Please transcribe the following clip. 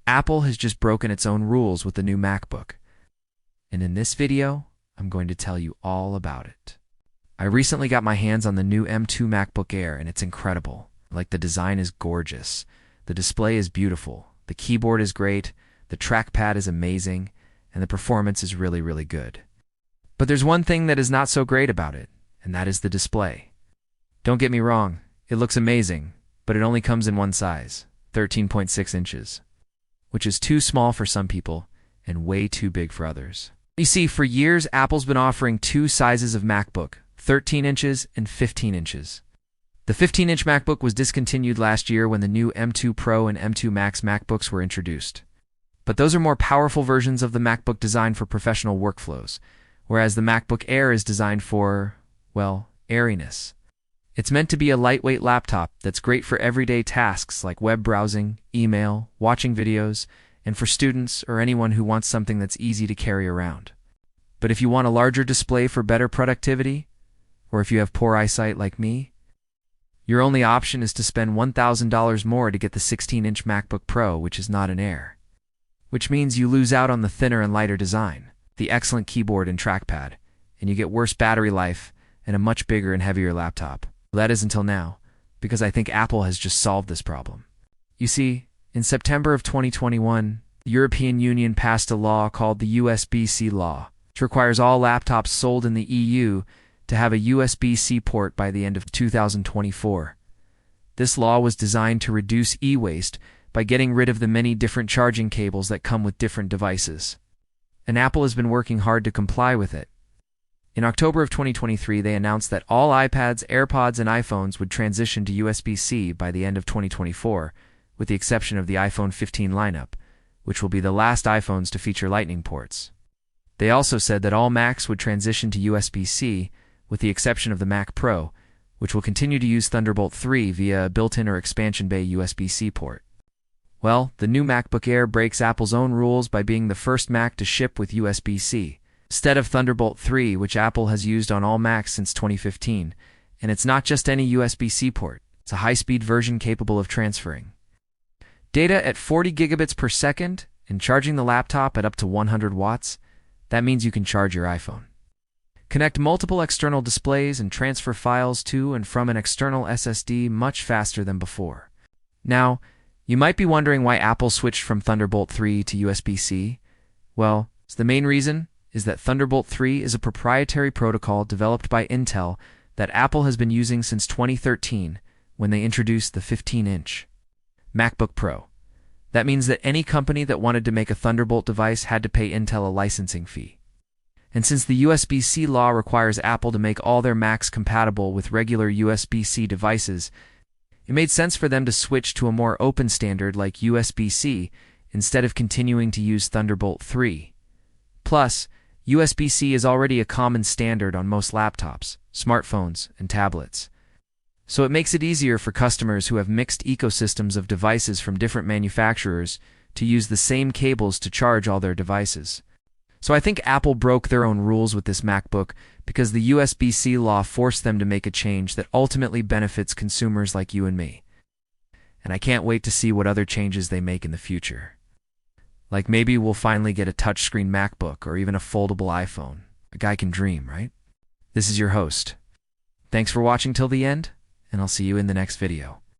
Apple has just broken its own rules with the new MacBook. And in this video, I'm going to tell you all about it. I recently got my hands on the new M2 MacBook Air, and it's incredible. Like, the design is gorgeous. The display is beautiful. The keyboard is great. The trackpad is amazing. And the performance is really, really good. But there's one thing that is not so great about it, and that is the display. Don't get me wrong, it looks amazing, but it only comes in one size, 13.6 inches, which is too small for some people and way too big for others. You see, for years, Apple's been offering two sizes of MacBook, 13 inches and 15 inches. The 15-inch MacBook was discontinued last year when the new M2 Pro and M2 Max MacBooks were introduced. But those are more powerful versions of the MacBook designed for professional workflows, whereas the MacBook Air is designed for, well, airiness. It's meant to be a lightweight laptop that's great for everyday tasks like web browsing, email, watching videos, and for students or anyone who wants something that's easy to carry around. But if you want a larger display for better productivity, or if you have poor eyesight like me, your only option is to spend $1,000 more to get the 16-inch MacBook Pro, which is not an Air. Which means you lose out on the thinner and lighter design, the excellent keyboard and trackpad, and you get worse battery life and a much bigger and heavier laptop. That is until now, because I think Apple has just solved this problem. You see, in September of 2021, the European Union passed a law called the USB-C law, which requires all laptops sold in the EU to have a USB-C port by the end of 2024. This law was designed to reduce e-waste by getting rid of the many different charging cables that come with different devices. And Apple has been working hard to comply with it. In October of 2023, they announced that all iPads, AirPods, and iPhones would transition to USB-C by the end of 2024, with the exception of the iPhone 15 lineup, which will be the last iPhones to feature Lightning ports. They also said that all Macs would transition to USB-C, with the exception of the Mac Pro, which will continue to use Thunderbolt 3 via a built-in or expansion bay USB-C port. Well, the new MacBook Air breaks Apple's own rules by being the first Mac to ship with USB-C, instead of Thunderbolt 3, which Apple has used on all Macs since 2015. And it's not just any USB-C port, it's a high-speed version capable of transferring data at 40 gigabits per second and charging the laptop at up to 100 watts. That means you can charge your iPhone. Connect multiple external displays and transfer files to and from an external SSD much faster than before. Now, you might be wondering why Apple switched from Thunderbolt 3 to USB-C. Well, the main reason is that Thunderbolt 3 is a proprietary protocol developed by Intel that Apple has been using since 2013 when they introduced the 15-inch MacBook Pro. That means that any company that wanted to make a Thunderbolt device had to pay Intel a licensing fee. And since the USB-C law requires Apple to make all their Macs compatible with regular USB-C devices, it made sense for them to switch to a more open standard like USB-C instead of continuing to use Thunderbolt 3. Plus, USB-C is already a common standard on most laptops, smartphones, and tablets. So it makes it easier for customers who have mixed ecosystems of devices from different manufacturers to use the same cables to charge all their devices. So I think Apple broke their own rules with this MacBook because the USB-C law forced them to make a change that ultimately benefits consumers like you and me. And I can't wait to see what other changes they make in the future. Like, maybe we'll finally get a touchscreen MacBook or even a foldable iPhone. A guy can dream, right? This is your host. Thanks for watching till the end, and I'll see you in the next video.